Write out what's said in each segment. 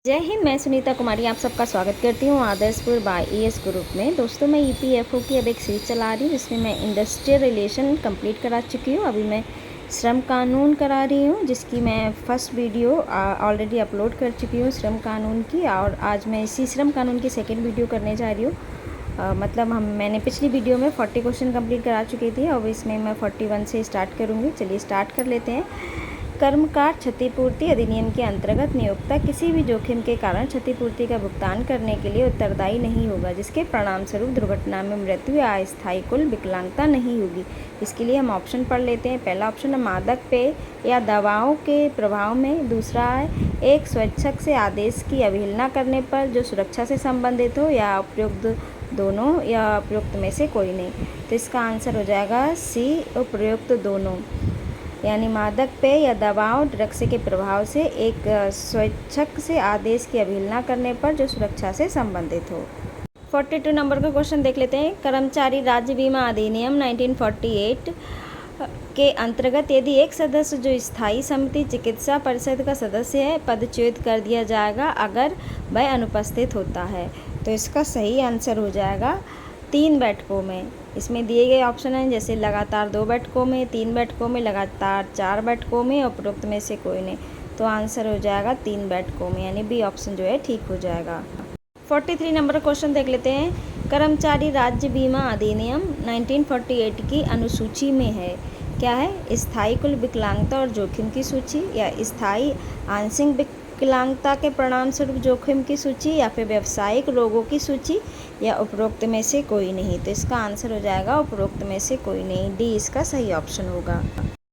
जय हिंद। मैं सुनीता कुमारी आप सबका स्वागत करती हूँ आदर्शपुर बाय ईएस ग्रुप में। दोस्तों, मैं ईपीएफओ की अब एक सीरीज चला रही हूँ जिसमें मैं इंडस्ट्रियल रिलेशन कंप्लीट करा चुकी हूँ। अभी मैं श्रम कानून करा रही हूँ, जिसकी मैं फर्स्ट वीडियो ऑलरेडी अपलोड कर चुकी हूँ श्रम कानून की, और आज मैं इसी श्रम कानून की सेकेंड वीडियो करने जा रही हूँ। मैंने पिछली वीडियो में 40 क्वेश्चन कंप्लीट करा चुकी थी, और इसमें मैं 41 से स्टार्ट करूँगी। चलिए स्टार्ट कर लेते हैं। कर्मकार क्षतिपूर्ति अधिनियम के अंतर्गत नियोक्ता किसी भी जोखिम के कारण क्षतिपूर्ति का भुगतान करने के लिए उत्तरदायी नहीं होगा, जिसके परिणामस्वरूप दुर्घटना में मृत्यु या अस्थायी कुल विकलांगता नहीं होगी। इसके लिए हम ऑप्शन पढ़ लेते हैं। पहला ऑप्शन है मादक पेय या दवाओं के प्रभाव में। दूसरा है एक स्वेच्छक से आदेश की अवहेलना करने पर जो सुरक्षा से संबंधित हो, या उपयुक्त दोनों, या उपयुक्त में से कोई नहीं। तो इसका आंसर हो जाएगा सी, उपयुक्त दोनों, यानी मादक पेय या दवाओं ड्रग्स के प्रभाव से एक स्वेच्छक से आदेश की अवहेलना करने पर जो सुरक्षा से संबंधित हो। 42 नंबर का क्वेश्चन देख लेते हैं। कर्मचारी राज्य बीमा अधिनियम 1948 के अंतर्गत यदि एक सदस्य जो स्थायी समिति चिकित्सा परिषद का सदस्य है पदच्युत कर दिया जाएगा अगर वह अनुपस्थित होता है। तो इसका सही आंसर हो जाएगा 3 बैठकों में। इसमें दिए गए ऑप्शन हैं जैसे लगातार 2 बैठकों में, 3 बैठकों में, लगातार 4 बैठकों में, उपरोक्त में से कोई नहीं। तो आंसर हो जाएगा 3 बैठकों में, यानी बी ऑप्शन जो है ठीक हो जाएगा। 43 नंबर क्वेश्चन देख लेते हैं। कर्मचारी राज्य बीमा अधिनियम 1948 की अनुसूची में है, क्या है? स्थायी कुल विकलांगता और जोखिम की सूची, या स्थायी आंशिक विकलांगता के परिणाम स्वरूप जोखिम की सूची, या फिर व्यावसायिक रोगों की सूची, या उपरोक्त में से कोई नहीं। तो इसका आंसर हो जाएगा उपरोक्त में से कोई नहीं, डी इसका सही ऑप्शन होगा।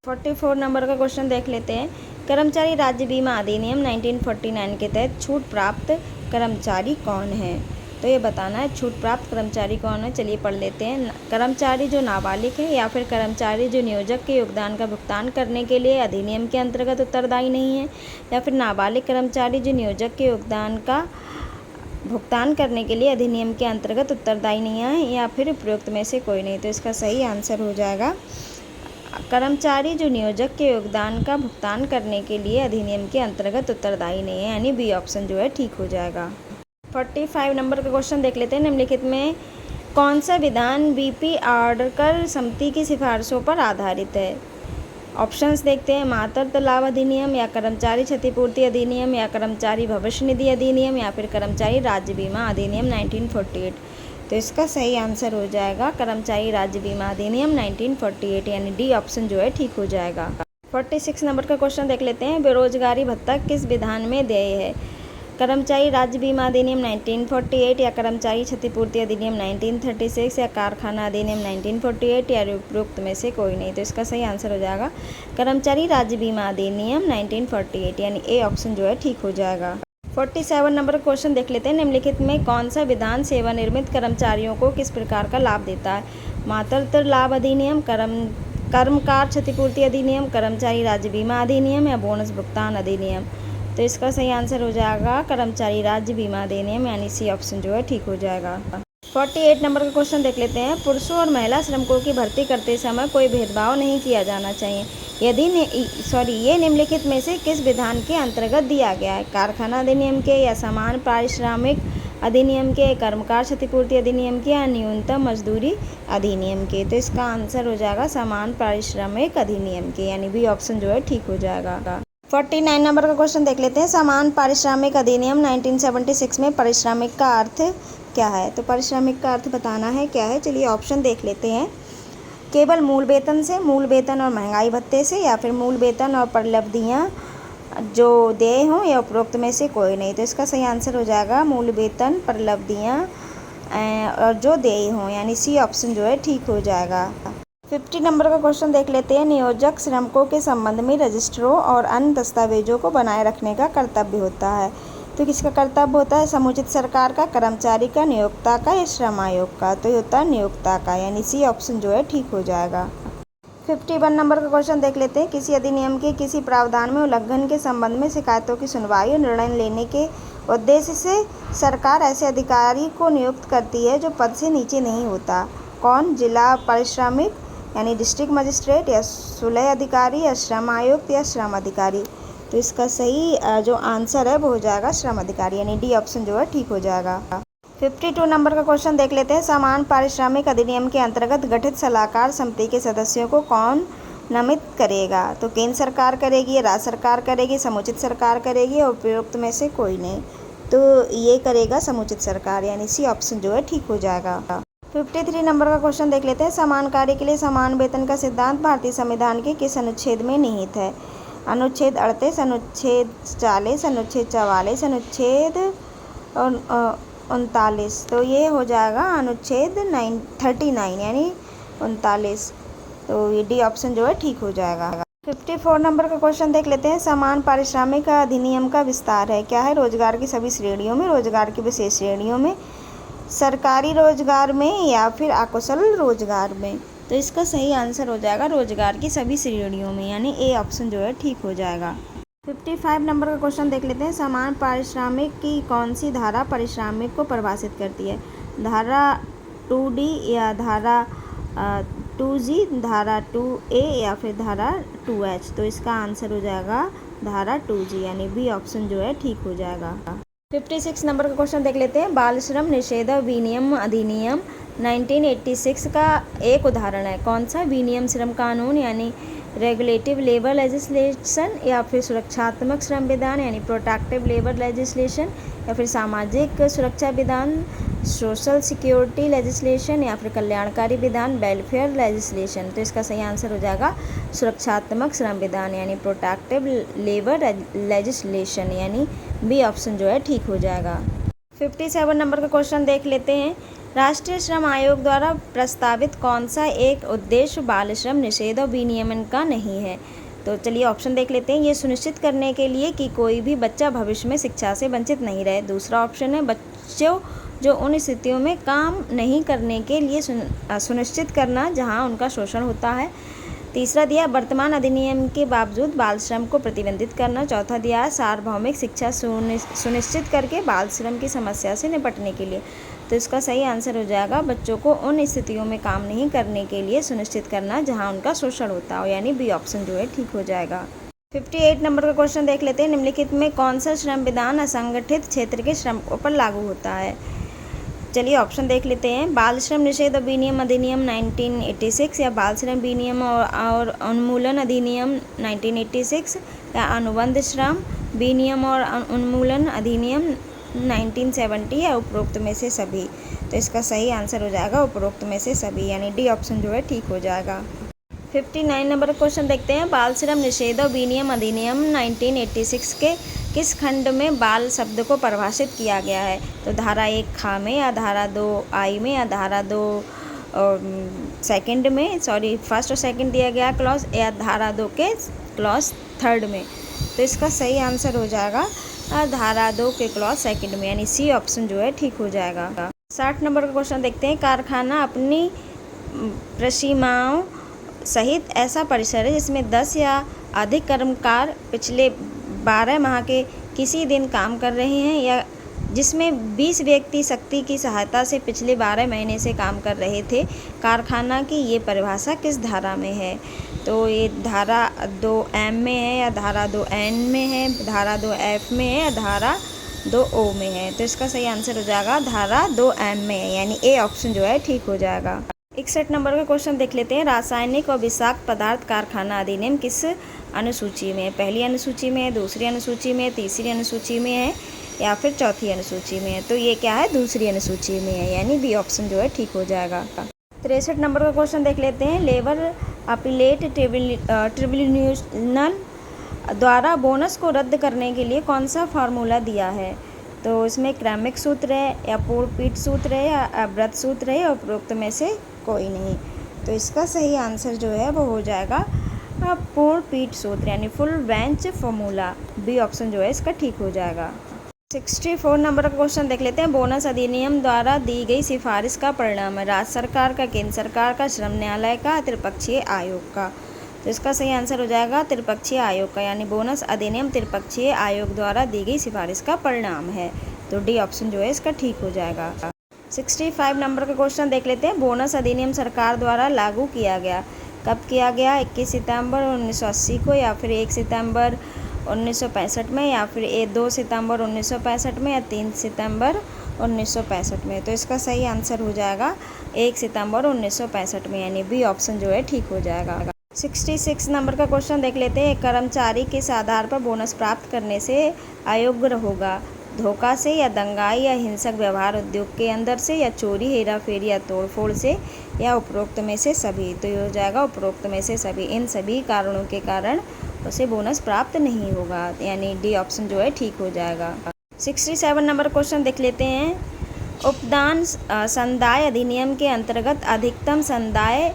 44 नंबर का क्वेश्चन देख लेते हैं। कर्मचारी राज्य बीमा अधिनियम 1949 के तहत छूट प्राप्त कर्मचारी कौन है? तो ये बताना है छूट प्राप्त कर्मचारी कौन है। चलिए पढ़ लेते हैं। कर्मचारी जो नाबालिग है, या फिर कर्मचारी जो नियोजक के योगदान का भुगतान करने के लिए अधिनियम के अंतर्गत उत्तरदायी नहीं है, या फिर नाबालिग कर्मचारी जो नियोजक के योगदान का भुगतान करने के लिए अधिनियम के अंतर्गत उत्तरदायी नहीं है, या फिर उपयुक्त में से कोई नहीं। तो इसका सही आंसर हो जाएगा कर्मचारी जो नियोजक के योगदान का भुगतान करने के लिए अधिनियम के अंतर्गत उत्तरदायी नहीं है, यानी बी ऑप्शन जो है ठीक हो जाएगा। 45 नंबर का क्वेश्चन देख लेते हैं। निम्नलिखित में कौन सा विधान बीपी आर्डकर समिति की सिफारिशों पर आधारित है? ऑप्शंस देखते हैं। मातृत्व लाभ अधिनियम, या कर्मचारी क्षतिपूर्ति अधिनियम, या कर्मचारी भविष्य निधि अधिनियम, या फिर कर्मचारी राज्य बीमा अधिनियम 1948। तो इसका सही आंसर हो जाएगा कर्मचारी राज्य बीमा अधिनियम 1948, यानी डी ऑप्शन जो है ठीक हो जाएगा। 46 नंबर का क्वेश्चन देख लेते हैं। बेरोजगारी भत्ता किस विधान में देय है? कर्मचारी राज्य बीमा अधिनियम 1948, या कर्मचारी क्षतिपूर्ति अधिनियम 1936, या कारखाना अधिनियम 1948, या उपरोक्त में से कोई नहीं। तो इसका सही आंसर हो जाएगा कर्मचारी राज्य बीमा अधिनियम 1948, यानी ए ऑप्शन जो है ठीक हो जाएगा। 47 नंबर क्वेश्चन देख लेते हैं। निम्नलिखित में कौन सा विधान सेवानिवृत्त कर्मचारियों को किस प्रकार का लाभ देता है? मातृत्व लाभ अधिनियम, कर्मकार क्षतिपूर्ति अधिनियम, कर्मचारी राज्य बीमा अधिनियम, या बोनस भुगतान अधिनियम। तो इसका सही आंसर हो जाएगा कर्मचारी राज्य बीमा अधिनियम, यानी सी ऑप्शन जो है ठीक हो जाएगा। 48 नंबर का क्वेश्चन देख लेते हैं। पुरुषों और महिला श्रमिकों की भर्ती करते समय कोई भेदभाव नहीं किया जाना चाहिए, ये निम्नलिखित में से किस विधान के अंतर्गत दिया गया है? कारखाना अधिनियम के, या समान पारिश्रमिक अधिनियम के, कर्मकार क्षतिपूर्ति अधिनियम के, या न्यूनतम मजदूरी अधिनियम के। तो इसका आंसर हो जाएगा समान पारिश्रमिक अधिनियम के, यानी बी ऑप्शन जो है ठीक हो जाएगा। 49 नंबर का क्वेश्चन देख लेते हैं। समान पारिश्रमिक अधिनियम 1976 में पारिश्रमिक का अर्थ क्या है? तो पारिश्रमिक का अर्थ बताना है क्या है। चलिए ऑप्शन देख लेते हैं। केवल मूल वेतन से, मूल वेतन और महंगाई भत्ते से, या फिर मूल वेतन और परिलब्धियाँ जो देय हों, या उपरोक्त में से कोई नहीं। तो इसका सही आंसर हो जाएगा मूल वेतन, परिलब्धियाँ और जो देय हों, यानी सी ऑप्शन जो है ठीक हो जाएगा। 50 नंबर का क्वेश्चन देख लेते हैं। नियोजक श्रमिकों के संबंध में रजिस्टरों और अन्य दस्तावेजों को बनाए रखने का कर्तव्य होता है। तो किसका कर्तव्य होता है? समुचित सरकार का, कर्मचारी का, नियोक्ता का, या श्रम आयोग का? तो ये होता है नियोक्ता का, यानी सी ऑप्शन जो है ठीक हो जाएगा। 51 नंबर का क्वेश्चन देख लेते हैं। किसी अधिनियम के किसी प्रावधान में उल्लंघन के संबंध में शिकायतों की सुनवाई और निर्णय लेने के उद्देश्य से सरकार ऐसे अधिकारी को नियुक्त करती है जो पद से नीचे नहीं होता। कौन? जिला पारिश्रमिक यानी डिस्ट्रिक्ट मजिस्ट्रेट, या सुलह अधिकारी, या श्रम आयुक्त, या श्रम अधिकारी। तो तो इसका सही जो आंसर है वो हो जाएगा श्रम अधिकारी, यानी डी ऑप्शन जो है ठीक हो जाएगा। 52 नंबर का क्वेश्चन देख लेते हैं। समान पारिश्रमिक अधिनियम के अंतर्गत गठित सलाहकार समिति के सदस्यों को कौन नामित करेगा? तो केंद्र सरकार करेगी, राज्य सरकार करेगी, समुचित सरकार करेगी और उपयुक्त में से कोई नहीं। तो ये करेगा समुचित सरकार, यानी सी ऑप्शन जो है ठीक हो जाएगा। 53 नंबर का क्वेश्चन देख लेते हैं। समान कार्य के लिए समान वेतन का सिद्धांत भारतीय संविधान के किस अनुच्छेद में निहित है? अनुच्छेद 38, अनुच्छेद 40, अनुच्छेद 44, अनुच्छेद 39। तो ये हो जाएगा अनुच्छेद 39 यानी 39। तो ये डी ऑप्शन जो है ठीक हो जाएगा। 54 नंबर का क्वेश्चन देख लेते हैं। समान पारिश्रमिक अधिनियम का विस्तार है क्या है? रोजगार की सभी श्रेणियों में, रोजगार की विशेष श्रेणियों में, सरकारी रोजगार में या फिर अकुशल रोजगार में। तो इसका सही आंसर हो जाएगा रोजगार की सभी श्रेणियों में, यानी ए ऑप्शन जो है ठीक हो जाएगा। 55 नंबर का क्वेश्चन देख लेते हैं। समान पारिश्रमिक की कौन सी धारा पारिश्रमिक को परिभाषित करती है? धारा 2D या धारा 2G, धारा 2A या फिर धारा 2H। तो इसका आंसर हो जाएगा धारा 2G, यानी बी ऑप्शन जो है ठीक हो जाएगा। 56 नंबर का क्वेश्चन देख लेते हैं। बाल श्रम निषेध विनियम अधिनियम 1986 का एक उदाहरण है। कौन सा? विनियम श्रम कानून यानी रेगुलेटिव लेबर लेजिस्लेशन, या फिर सुरक्षात्मक श्रम विधान यानी प्रोटेक्टिव लेबर लेजिस्लेशन, या फिर सामाजिक सुरक्षा विधान सोशल सिक्योरिटी लेजिस्लेशन, या फिर कल्याणकारी विधान वेलफेयर लेजिस्लेशन। तो इसका सही आंसर हो जाएगा सुरक्षात्मक श्रम विधान यानी प्रोटेक्टिव लेबर लेजिस्लेशन, यानी बी ऑप्शन जो है ठीक हो जाएगा। 57 नंबर का क्वेश्चन देख लेते हैं। राष्ट्रीय श्रम आयोग द्वारा प्रस्तावित कौन सा एक उद्देश्य बाल श्रम निषेध और विनियमन का नहीं है? तो चलिए ऑप्शन देख लेते हैं। ये सुनिश्चित करने के लिए कि कोई भी बच्चा भविष्य में शिक्षा से वंचित नहीं रहे। दूसरा ऑप्शन है बच्चों जो उन स्थितियों में काम नहीं करने के लिए सुनिश्चित करना जहां उनका शोषण होता है। तीसरा दिया वर्तमान अधिनियम के बावजूद बाल श्रम को प्रतिबंधित करना। चौथा दिया है सार्वभौमिक शिक्षा सुनिश्चित करके बाल श्रम की समस्या से निपटने के लिए। तो इसका सही आंसर हो जाएगा बच्चों को उन स्थितियों में काम नहीं करने के लिए सुनिश्चित करना जहां उनका शोषण होता हो, यानी बी ऑप्शन जो है ठीक हो जाएगा। 58 नंबर का क्वेश्चन देख लेते हैं। निम्नलिखित में कौन सा श्रम विधान असंगठित क्षेत्र के श्रमिकों पर लागू होता है? चलिए ऑप्शन देख लेते हैं। बाल श्रम निषेध विनियम अधिनियम 1986, या बाल श्रम विनियम और उन्मूलन अधिनियम 1986, या अनुबंध श्रम विनियम और उन्मूलन अधिनियम 1970, या उपरोक्त में से सभी। तो इसका सही आंसर हो जाएगा उपरोक्त में से सभी, यानी डी ऑप्शन जो है ठीक हो जाएगा। 59 नंबर क्वेश्चन देखते हैं। बाल श्रम निषेध और विनियम अधिनियम 1986 के किस खंड में बाल शब्द को परिभाषित किया गया है? तो धारा 1 खा में, या धारा 2 आई में, या धारा 2 सेकंड में, फर्स्ट और सेकंड दिया गया क्लॉज, या धारा 2 के क्लॉज 3 में। तो इसका सही आंसर हो जाएगा धारा 2 के क्लॉज सेकंड में, यानी सी ऑप्शन जो है ठीक हो जाएगा। 60 नंबर का क्वेश्चन देखते हैं। कारखाना अपनी प्रसीमाओं सहित ऐसा परिसर है जिसमें 10 या अधिक कर्मकार पिछले 12 माह के किसी दिन काम कर रहे हैं, या जिसमें 20 व्यक्ति शक्ति की सहायता से पिछले 12 महीने से काम कर रहे थे। कारखाना की ये परिभाषा किस धारा में है? तो ये धारा 2M में है, या धारा 2N में है, धारा 2F में है, या धारा 2O में है। तो इसका सही आंसर हो जाएगा धारा 2M में है, यानी ए ऑप्शन जो है ठीक हो जाएगा। 61 नंबर का क्वेश्चन देख लेते हैं। रासायनिक और विषाक्त पदार्थ कारखाना अधिनियम किस अनुसूची में है? पहली अनुसूची में है, दूसरी अनुसूची में है, तीसरी अनुसूची में है, या फिर चौथी अनुसूची में है? तो ये क्या है? दूसरी अनुसूची में है, यानी बी ऑप्शन जो है ठीक हो जाएगा। 63 नंबर का क्वेश्चन देख लेते हैं। लेबर अपीलेट ट्रिब्यूनल द्वारा बोनस को रद्द करने के लिए कौन सा फार्मूला दिया है? तो इसमें क्रमिक सूत्र है, या पूर्वपीठ सूत्र है, या अव्रत सूत्र है, या उपरोक्त में से कोई नहीं। तो इसका सही आंसर जो है वो हो जाएगा पूर्वपीठ सूत्र, यानी full bench formula. B option जो है इसका ठीक हो जाएगा। 64 नंबर का क्वेश्चन देख लेते हैं। बोनस अधिनियम द्वारा दी गई सिफारिश का परिणाम है राज्य सरकार का, केंद्र सरकार का, श्रम न्यायालय का, त्रिपक्षीय आयोग का? तो इसका सही आंसर हो जाएगा त्रिपक्षीय आयोग का, यानी बोनस अधिनियम त्रिपक्षीय आयोग द्वारा दी गई सिफारिश का परिणाम है। तो डी ऑप्शन जो है इसका ठीक हो जाएगा। 65 नंबर का क्वेश्चन देख लेते हैं। बोनस अधिनियम सरकार द्वारा लागू किया गया, कब किया गया? 21 सितंबर 1980 को, या फिर 1 सितंबर 1965 में, या फिर 2 सितंबर 1965 में, या 3 सितंबर 1965 में। तो इसका सही आंसर हो जाएगा 1 सितंबर 1965 में, यानी बी ऑप्शन जो है ठीक हो जाएगा। 66 नंबर का क्वेश्चन देख लेते हैं। एक कर्मचारी किस आधार पर बोनस प्राप्त करने से अयोग्य होगा? धोखा से, या दंगाई या हिंसक व्यवहार उद्योग के अंदर से, या चोरी हेराफेरी या तोड़फोड़ से, या उपरोक्त में से सभी। तो ये हो जाएगा उपरोक्त में से सभी। इन सभी कारणों के कारण उसे बोनस प्राप्त नहीं होगा, यानी डी ऑप्शन जो है ठीक हो जाएगा। 67 नंबर क्वेश्चन देख लेते हैं। उपदान संदाय अधिनियम के अंतर्गत अधिकतम संदाय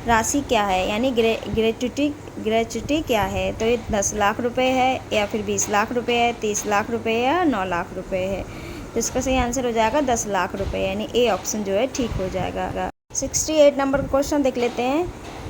राशि क्या है, यानी ग्रेच्युटी क्या है? तो ये 10 लाख रुपए है, या फिर 20 लाख रुपए है, 30 लाख रुपए है, या 9 लाख रुपए है। तो इसका सही आंसर हो जाएगा 10 लाख रुपए, यानी ए ऑप्शन जो है ठीक हो जाएगा। 68 नंबर का क्वेश्चन देख लेते हैं।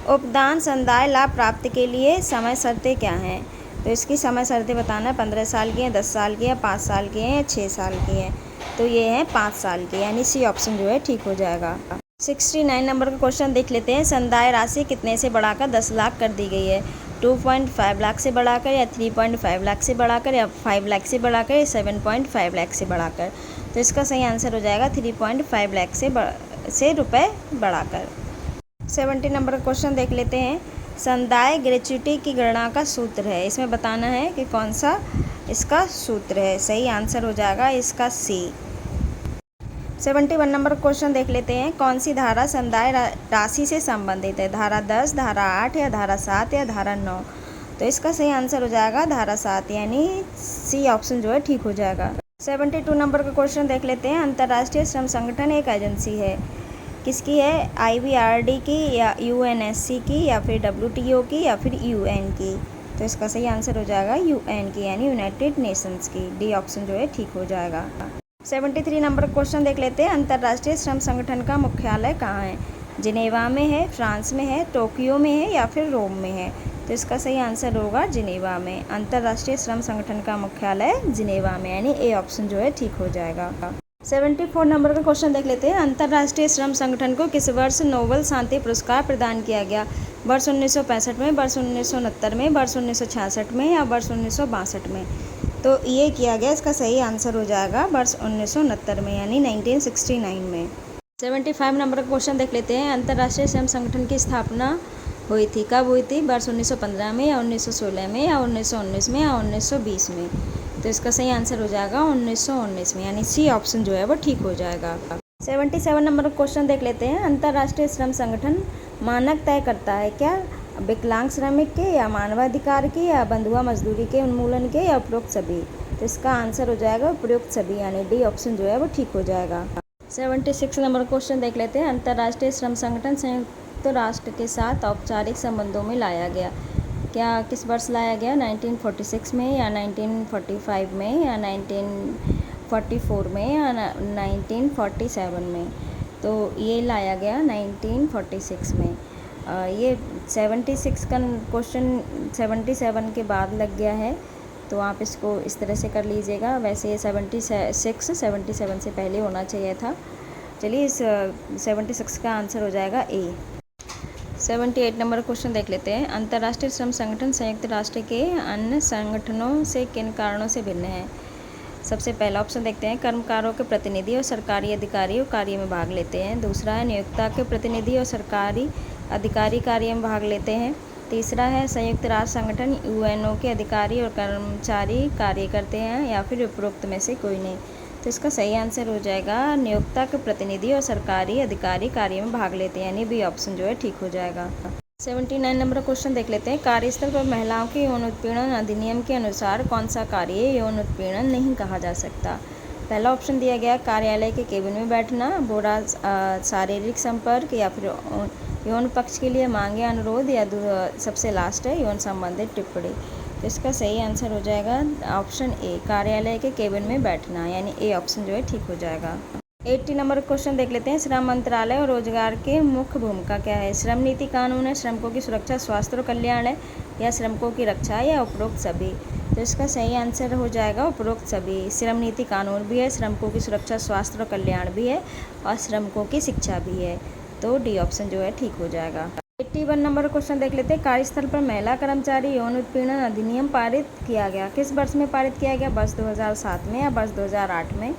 उपदान संदाय लाभ प्राप्ति के लिए समय शर्तें क्या हैं? तो इसकी समय शर्तें बताना है। 15 साल की है, 10 साल की है, 5 साल की है, या 6 साल की है। तो ये है 5 साल की, यानी सी ऑप्शन जो है ठीक हो जाएगा। 69 नंबर का क्वेश्चन देख लेते हैं। संदाय राशि कितने से बढ़ाकर 10 लाख कर दी गई है? 2.5 लाख से बढ़ाकर, या 3.5 लाख से बढ़ाकर, या 5 लाख से बढ़ाकर, या 7.5 लाख से बढ़ाकर। तो इसका सही आंसर हो जाएगा 3.5 लाख से रुपए बढ़ाकर। 70 नंबर का क्वेश्चन देख लेते हैं। संदाय ग्रेच्युटी की गणना का सूत्र है, इसमें बताना है कि कौन सा इसका सूत्र है। सही आंसर हो जाएगा इसका सी। 71 नंबर क्वेश्चन देख लेते हैं। कौन सी धारा संदाय राशि से संबंधित है? धारा 10, धारा 8, या धारा 7, या धारा 9। तो इसका सही आंसर हो जाएगा धारा 7, यानी सी ऑप्शन जो है ठीक हो जाएगा। 72 नंबर का क्वेश्चन देख लेते हैं। अंतर्राष्ट्रीय श्रम संगठन एक एजेंसी है, किसकी है? IBRD की, या UNSC की, या फिर WTO की, या फिर UN की। तो इसका सही आंसर हो जाएगा UN की, यानी यूनाइटेड नेशंस की। डी ऑप्शन जो है ठीक हो जाएगा। 73 नंबर क्वेश्चन देख लेते हैं। अंतर्राष्ट्रीय श्रम संगठन का मुख्यालय कहाँ है? जिनेवा में है, फ्रांस में है, टोक्यो में है, या फिर रोम में है। तो इसका सही आंसर होगा जिनेवा में। अंतर्राष्ट्रीय श्रम संगठन का मुख्यालय जिनेवा में, यानी ए ऑप्शन जो है ठीक हो जाएगा। 74 नंबर का क्वेश्चन देख लेते हैं। अंतर्राष्ट्रीय श्रम संगठन को किस वर्ष नोबेल शांति पुरस्कार प्रदान किया गया? वर्ष 1965 में, वर्ष 1969 में, वर्ष 1966 में, या वर्ष 1962 में। तो ये किया गया, इसका सही आंसर हो जाएगा वर्ष 1969 में, यानी 1969 में। 75 नंबर का क्वेश्चन देख लेते हैं। अंतर्राष्ट्रीय श्रम संगठन की स्थापना हुई थी, कब हुई थी? वर्ष 1915 में, या 1916 में, या 1919 में, या 1920 में। तो इसका सही आंसर हो जाएगा 1919 में, यानी सी ऑप्शन जो है वो ठीक हो जाएगा। 77 नंबर का क्वेश्चन देख लेते हैं। अंतर्राष्ट्रीय श्रम संगठन मानक तय करता है क्या? विकलांग श्रमिक के, या मानवाधिकार के, या बंधुआ मजदूरी के उन्मूलन के, या उपरोक्त सभी। तो इसका आंसर हो जाएगा उपरोक्त सभी, यानी डी ऑप्शन जो है वो ठीक हो जाएगा। 76 नंबर क्वेश्चन देख लेते हैं। अंतर्राष्ट्रीय श्रम संगठन संयुक्त राष्ट्र के साथ औपचारिक संबंधों में लाया गया, क्या किस वर्ष लाया गया? 1946 में, या 1945 में, या 1944 में, या 1947 में। तो ये लाया गया 1946 में। ये 76 का क्वेश्चन 77 के बाद लग गया है, तो आप इसको इस तरह से कर लीजिएगा। वैसे ये 77 से पहले होना चाहिए था। चलिए इस 76 का आंसर हो जाएगा ए। 78 नंबर क्वेश्चन देख लेते हैं। अंतर्राष्ट्रीय श्रम संगठन संयुक्त राष्ट्र के अन्य संगठनों से किन कारणों से भिन्न है? सबसे पहला ऑप्शन देखते हैं। कर्मकारों के प्रतिनिधि और सरकारी अधिकारी कार्य में भाग लेते हैं। दूसरा है नियोक्ता के प्रतिनिधि और सरकारी अधिकारी कार्य में भाग लेते हैं। तीसरा है संयुक्त राष्ट्र संगठन UNO के अधिकारी और कर्मचारी कार्य करते हैं, या फिर उपरोक्त में से कोई नहीं। तो इसका सही आंसर हो जाएगा नियोक्ता के प्रतिनिधि और सरकारी अधिकारी कार्य में भाग लेते हैं, यानी बी ऑप्शन जो है ठीक हो जाएगा। 79 नंबर क्वेश्चन देख लेते हैं। कार्यस्थल पर महिलाओं के यौन उत्पीड़न अधिनियम के अनुसार कौन सा कार्य यौन उत्पीड़न नहीं कहा जा सकता? पहला ऑप्शन दिया गया कार्यालय के केबिन में बैठना, बुरा शारीरिक संपर्क, या फिर यौन पक्ष के लिए मांगे अनुरोध, या सबसे लास्ट है यौन संबंधित टिप्पणी। तो इसका सही आंसर हो जाएगा ऑप्शन ए, कार्यालय के केबिन में बैठना, यानी ए ऑप्शन जो है ठीक हो जाएगा। 80 नंबर क्वेश्चन देख लेते हैं। श्रम मंत्रालय और रोजगार के मुख्य भूमिका क्या है? श्रम नीति कानून है, श्रमिकों की सुरक्षा, स्वास्थ्य और कल्याण है, या श्रमिकों की रक्षा, या उपरोक्त सभी। तो इसका सही आंसर हो जाएगा उपरोक्त सभी। श्रम नीति कानून भी है, श्रमिकों की सुरक्षा, स्वास्थ्य और कल्याण भी है, और श्रमिकों की शिक्षा भी है। तो डी ऑप्शन जो है ठीक हो जाएगा। 81 नंबर क्वेश्चन देख लेते हैं। कार्यस्थल पर महिला कर्मचारी यौन उत्पीड़न अधिनियम पारित किया गया, किस वर्ष में पारित किया गया? वर्ष 2007 में या वर्ष 2008 में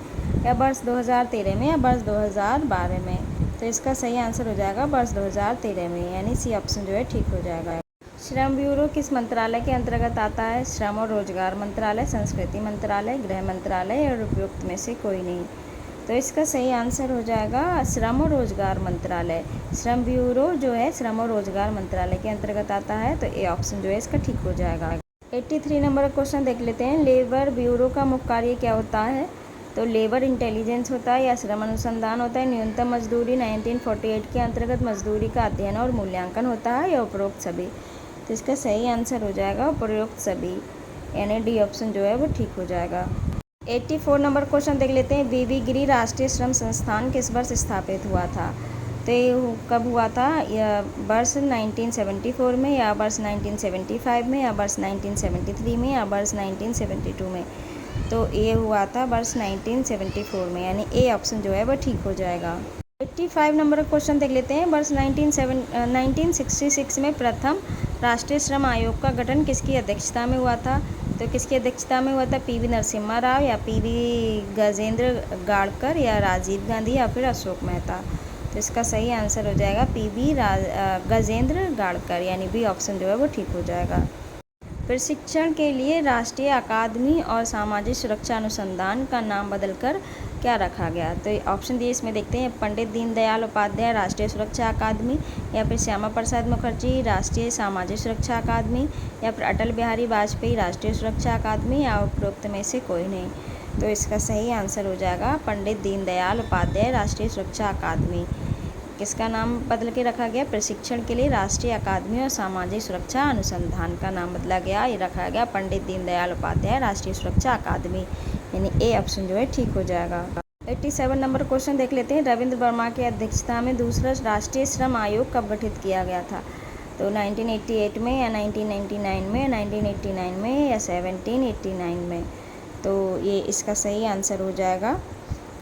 या वर्ष 2013 में या वर्ष 2012 में? तो इसका सही आंसर हो जाएगा वर्ष 2013 में, यानी सी ऑप्शन जो है ठीक हो जाएगा। श्रम ब्यूरो किस मंत्रालय के अंतर्गत आता है? श्रम और रोजगार मंत्रालय, संस्कृति मंत्रालय, गृह मंत्रालय और उपयुक्त में से कोई नहीं। तो इसका सही आंसर हो जाएगा श्रम और रोजगार मंत्रालय। श्रम ब्यूरो जो है श्रम और रोजगार मंत्रालय के अंतर्गत आता है, तो ए ऑप्शन जो है इसका ठीक हो जाएगा। 83 नंबर क्वेश्चन देख लेते हैं। लेबर ब्यूरो का मुख्य कार्य क्या होता है? तो लेबर इंटेलिजेंस होता है या श्रम अनुसंधान होता है, न्यूनतम मजदूरी 1948 के अंतर्गत मजदूरी का अध्ययन और मूल्यांकन होता है या उपरोक्त सभी? तो इसका सही आंसर हो जाएगा उपरोक्त सभी, यानी डी ऑप्शन जो है वो ठीक हो जाएगा। 84 नंबर क्वेश्चन देख लेते हैं। वीवी गिरी राष्ट्रीय श्रम संस्थान किस वर्ष स्थापित हुआ था? तो ये कब हुआ था? वर्ष 1974 में या वर्ष 1975 में या वर्ष 1973 में या वर्ष 1972 में? तो ये हुआ था वर्ष 1974 में, यानी ए ऑप्शन जो है वो ठीक हो जाएगा। 85 नंबर क्वेश्चन देख लेते हैं। वर्ष 1966 में प्रथम राष्ट्रीय श्रम आयोग का गठन किसकी अध्यक्षता में हुआ था? तो किसकी अध्यक्षता में हुआ था? पीवी नरसिम्हा राव या पीवी गजेंद्र गाड़कर या राजीव गांधी या फिर अशोक मेहता? तो इसका सही आंसर हो जाएगा पीवी गजेंद्र गाड़कर, यानी बी ऑप्शन जो है वो ठीक हो जाएगा। प्रशिक्षण के लिए राष्ट्रीय अकादमी और सामाजिक सुरक्षा अनुसंधान का नाम बदलकर क्या रखा गया? तो ऑप्शन दिए इसमें देखते हैं। पंडित दीनदयाल उपाध्याय राष्ट्रीय सुरक्षा अकादमी, या फिर श्यामा प्रसाद मुखर्जी राष्ट्रीय सामाजिक सुरक्षा अकादमी, या फिर अटल बिहारी वाजपेयी राष्ट्रीय सुरक्षा अकादमी, या उपरोक्त में से कोई नहीं। तो इसका सही आंसर हो जाएगा पंडित दीनदयाल उपाध्याय राष्ट्रीय सुरक्षा अकादमी। किसका नाम बदल के रखा गया? प्रशिक्षण के लिए राष्ट्रीय अकादमी और सामाजिक सुरक्षा अनुसंधान का नाम बदला गया, ये रखा गया पंडित दीनदयाल उपाध्याय राष्ट्रीय सुरक्षा अकादमी, यानी ए ऑप्शन जो है ठीक हो जाएगा। 87 नंबर क्वेश्चन देख लेते हैं। रविंद्र वर्मा की अध्यक्षता में दूसरा राष्ट्रीय श्रम आयोग कब गठित किया गया था? तो 1988 में या 1999 में, 1989 में या 1789 में? तो ये इसका सही आंसर हो जाएगा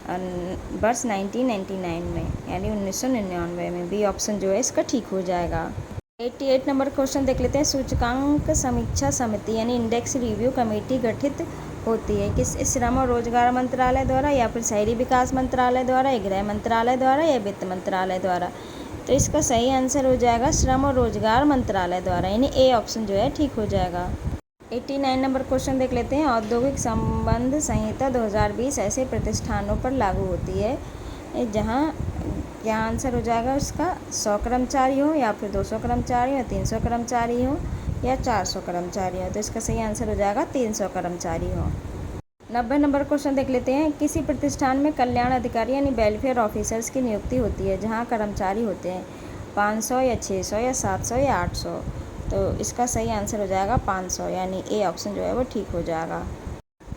वर्ष 1999 में, यानी 1999 में। बी ऑप्शन जो है इसका ठीक हो जाएगा। 88 नंबर क्वेश्चन देख लेते हैं। सूचकांक समीक्षा समिति यानी इंडेक्स रिव्यू कमेटी गठित होती है किस? श्रम और रोजगार मंत्रालय द्वारा, या फिर शहरी विकास मंत्रालय द्वारा, या गृह मंत्रालय द्वारा, या वित्त मंत्रालय द्वारा? तो इसका सही आंसर हो जाएगा श्रम और रोजगार मंत्रालय द्वारा, यानी ए ऑप्शन जो है ठीक हो जाएगा। 89 नंबर क्वेश्चन देख लेते हैं। औद्योगिक संबंध संहिता 2020 ऐसे प्रतिष्ठानों पर लागू होती है जहां क्या आंसर हो जाएगा उसका? 100 कर्मचारी हो, या फिर 200 कर्मचारी हो, या 300 कर्मचारी हो, या 400 कर्मचारी हो? तो इसका सही आंसर हो जाएगा 300 कर्मचारी हो। 90 नंबर क्वेश्चन देख लेते हैं। किसी प्रतिष्ठान में कल्याण अधिकारी यानी वेलफेयर ऑफिसर्स की नियुक्ति होती है जहाँ कर्मचारी होते हैं 500 या 600 या 700 या 800? तो इसका सही आंसर हो जाएगा 500, यानी ए ऑप्शन जो है वो ठीक हो जाएगा।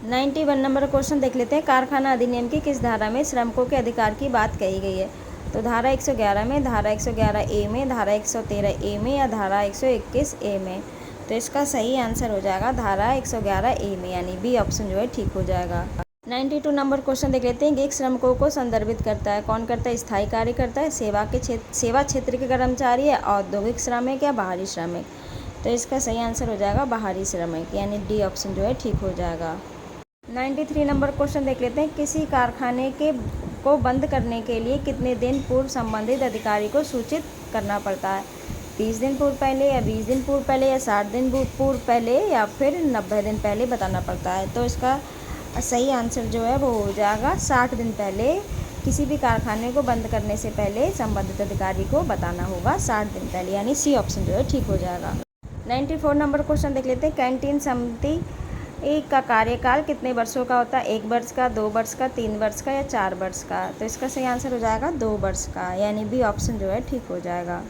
91 नंबर क्वेश्चन देख लेते हैं। कारखाना अधिनियम की किस धारा में श्रमिकों के अधिकार की बात कही गई है? तो धारा 111 में, धारा 111 ए में, धारा 113 ए में, या धारा 121 ए में? तो इसका सही आंसर हो जाएगा धारा 111 ए में, यानी बी ऑप्शन जो है ठीक हो जाएगा। 92 नंबर क्वेश्चन देख लेते हैं। गिग श्रमिकों को संदर्भित करता है, कौन करता है? स्थायी कार्य करता है, सेवा क्षेत्र के कर्मचारी, है औद्योगिक श्रमिक या बाहरी श्रमिक? तो इसका सही आंसर हो जाएगा बाहरी श्रमिक, यानी डी ऑप्शन जो है ठीक हो जाएगा। 93 नंबर क्वेश्चन देख लेते हैं। किसी कारखाने को बंद करने के लिए कितने दिन पूर्व संबंधित अधिकारी को सूचित करना पड़ता है? 30 दिन पूर्व पहले, या 20 दिन पूर्व पहले, या 60 दिन पूर्व पहले, या फिर 90 दिन पहले बताना पड़ता है? तो इसका सही आंसर जो है वो हो जाएगा 60 दिन पहले। किसी भी कारखाने को बंद करने से पहले संबंधित अधिकारी को बताना होगा 60 दिन पहले, यानी सी ऑप्शन जो है ठीक हो जाएगा। 94 नंबर क्वेश्चन देख लेते हैं। कैंटीन समिति का कार्यकाल कितने वर्षों का होता है? 1 वर्ष का, 2 वर्ष का, 3 वर्ष का, या 4 वर्ष का? तो इसका सही आंसर हो जाएगा 2 वर्ष का, यानी बी ऑप्शन जो है ठीक हो जाएगा।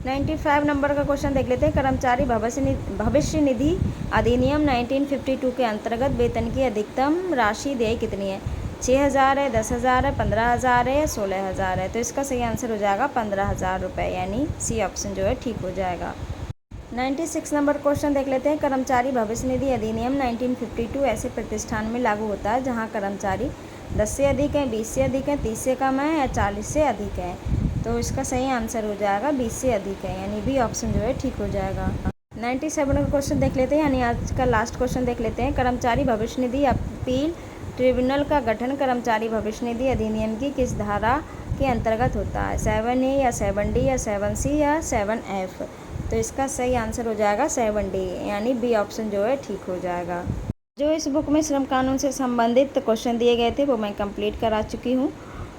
95 नंबर का क्वेश्चन देख लेते हैं। कर्मचारी भविष्य निधि अधिनियम 1952 के अंतर्गत वेतन की अधिकतम राशि देय कितनी है? 6,000 है, 10,000 है, 15,000 है, या 16,000 है? तो इसका सही आंसर हो जाएगा 15,000 रुपये, यानी सी ऑप्शन जो है ठीक हो जाएगा। 96 नंबर क्वेश्चन देख लेते हैं। कर्मचारी भविष्य निधि अधिनियम 1952 ऐसे प्रतिष्ठान में लागू होता है जहां कर्मचारी 10 से अधिक हैं, 20 से अधिक हैं, 30 से कम है, या 40 से अधिक हैं? तो इसका सही आंसर हो जाएगा 20 से अधिक है, यानी बी ऑप्शन जो है ठीक हो जाएगा। 97 का क्वेश्चन देख लेते हैं, यानी आज का लास्ट क्वेश्चन देख लेते हैं। कर्मचारी भविष्य निधि अपील ट्रिब्यूनल का गठन कर्मचारी भविष्य निधि अधिनियम की किस धारा के अंतर्गत होता है? 7A या 7D या 7C या 7F? तो इसका सही आंसर हो जाएगा 7D, यानी बी ऑप्शन जो है ठीक हो जाएगा। जो इस बुक में श्रम कानून से संबंधित क्वेश्चन दिए गए थे वो मैं कंप्लीट करा चुकी हूँ,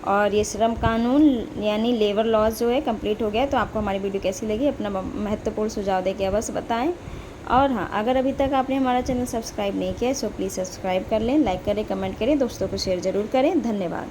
और ये श्रम कानून यानी लेबर लॉज जो है कंप्लीट हो गया। तो आपको हमारी वीडियो कैसी लगी अपना महत्वपूर्ण सुझाव देके अवश्य बताएं। और हाँ, अगर अभी तक आपने हमारा चैनल सब्सक्राइब नहीं किया है सो प्लीज़ सब्सक्राइब कर लें, लाइक करें, कमेंट करें, दोस्तों को शेयर ज़रूर करें। धन्यवाद।